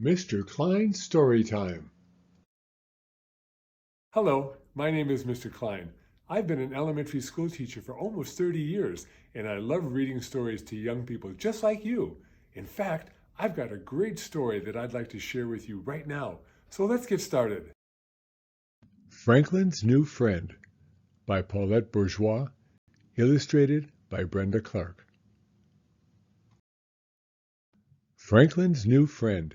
Mr. Klein's Story Time. Hello, my name is Mr. Klein. I've been an elementary school teacher for almost 30 years, and I love reading stories to young people just like you. In fact, I've got a great story that I'd like to share with you right now. So let's get started. Franklin's New Friend by Paulette Bourgeois, illustrated by Brenda Clark. Franklin's New Friend.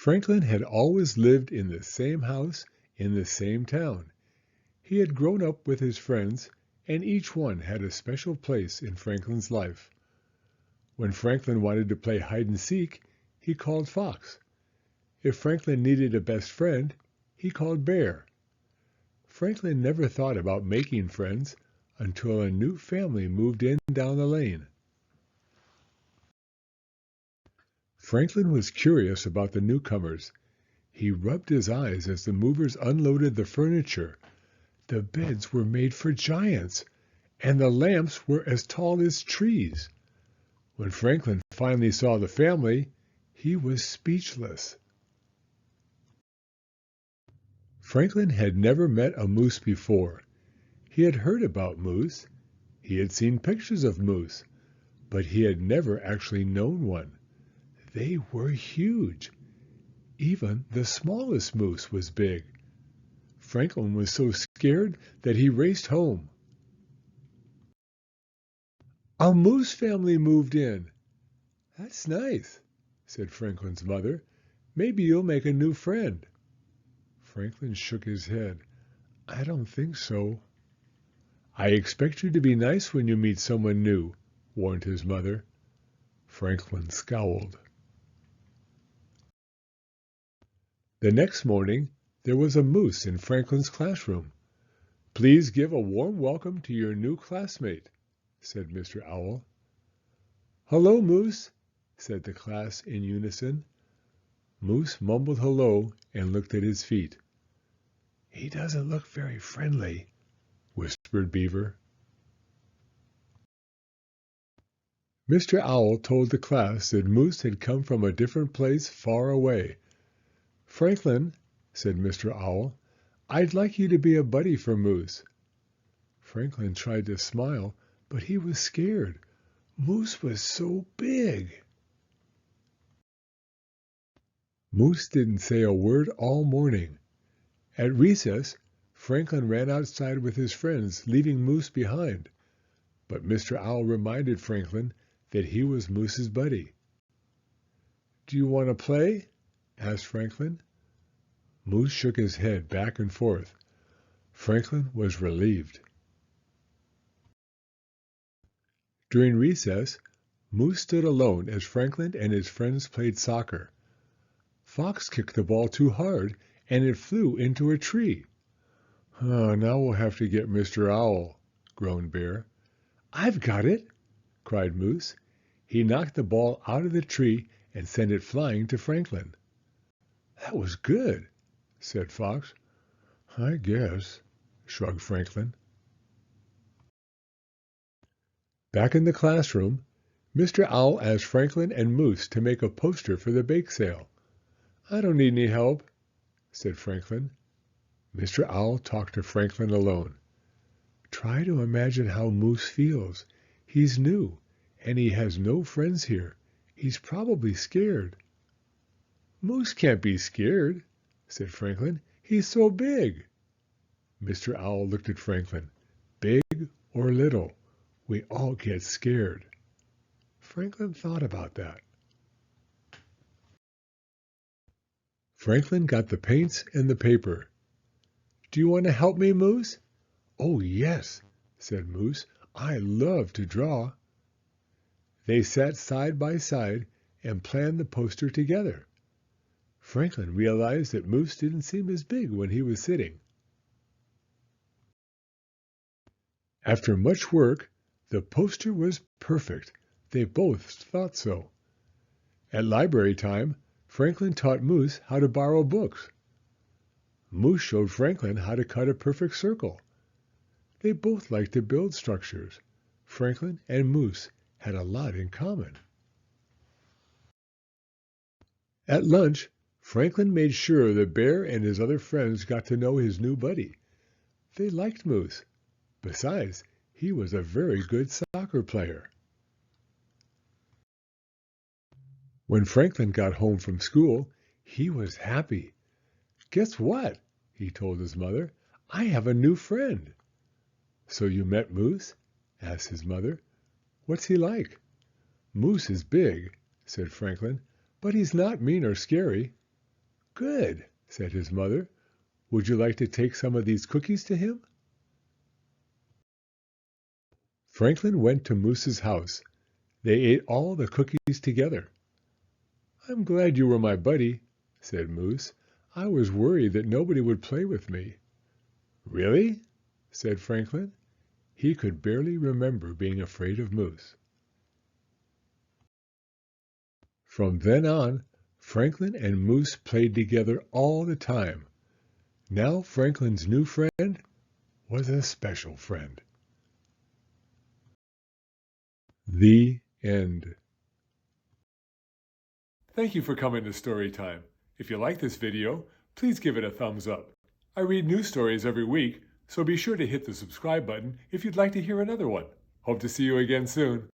Franklin had always lived in the same house in the same town. He had grown up with his friends, and each one had a special place in Franklin's life. When Franklin wanted to play hide and seek, he called Fox. If Franklin needed a best friend, he called Bear. Franklin never thought about making friends until a new family moved in down the lane. Franklin was curious about the newcomers. He rubbed his eyes as the movers unloaded the furniture. The beds were made for giants, and the lamps were as tall as trees. When Franklin finally saw the family, he was speechless. Franklin had never met a moose before. He had heard about moose. He had seen pictures of moose, but he had never actually known one. They were huge. Even the smallest moose was big. Franklin was so scared that he raced home. A moose family moved in. That's nice, said Franklin's mother. Maybe you'll make a new friend. Franklin shook his head. I don't think so. I expect you to be nice when you meet someone new, warned his mother. Franklin scowled. The next morning, there was a moose in Franklin's classroom. Please give a warm welcome to your new classmate, said Mr. Owl. Hello, Moose, said the class in unison. Moose mumbled hello and looked at his feet. He doesn't look very friendly, whispered Beaver. Mr. Owl told the class that Moose had come from a different place far away. Franklin, said Mr. Owl, I'd like you to be a buddy for Moose. Franklin tried to smile, but he was scared. Moose was so big. Moose didn't say a word all morning. At recess, Franklin ran outside with his friends, leaving Moose behind. But Mr. Owl reminded Franklin that he was Moose's buddy. Do you want to play? Asked Franklin. Moose shook his head back and forth. Franklin was relieved. During recess, Moose stood alone as Franklin and his friends played soccer. Fox kicked the ball too hard, and it flew into a tree. Now we'll have to get Mr. Owl, groaned Bear. I've got it, cried Moose. He knocked the ball out of the tree and sent it flying to Franklin. That was good, said Fox. I guess, shrugged Franklin. Back in the classroom, Mr. Owl asked Franklin and Moose to make a poster for the bake sale. I don't need any help, said Franklin. Mr. Owl talked to Franklin alone. Try to imagine how Moose feels. He's new, and he has no friends here. He's probably scared. Moose can't be scared, said Franklin. He's so big. Mr. Owl looked at Franklin. Big or little, we all get scared. Franklin thought about that. Franklin got the paints and the paper. Do you want to help me, Moose? Oh, yes, said Moose. I love to draw. They sat side by side and planned the poster together. Franklin realized that Moose didn't seem as big when he was sitting. After much work, the poster was perfect. They both thought so. At library time, Franklin taught Moose how to borrow books. Moose showed Franklin how to cut a perfect circle. They both liked to build structures. Franklin and Moose had a lot in common. At lunch, Franklin made sure the bear and his other friends got to know his new buddy. They liked Moose. Besides, he was a very good soccer player. When Franklin got home from school, he was happy. "Guess what?" he told his mother. "I have a new friend." "So you met Moose?" asked his mother. "What's he like?" "Moose is big," said Franklin, "but he's not mean or scary." "Good," said his mother. "Would you like to take some of these cookies to him?" Franklin went to Moose's house. They ate all the cookies together. "I'm glad you were my buddy," said Moose. "I was worried that nobody would play with me." "Really?" said Franklin. He could barely remember being afraid of Moose. From then on, Franklin and Moose played together all the time. Now Franklin's new friend was a special friend. The end. Thank you for coming to Story Time. If you like this video, please give it a thumbs up. I read new stories every week, so be sure to hit the subscribe button if you'd like to hear another one. Hope to see you again soon.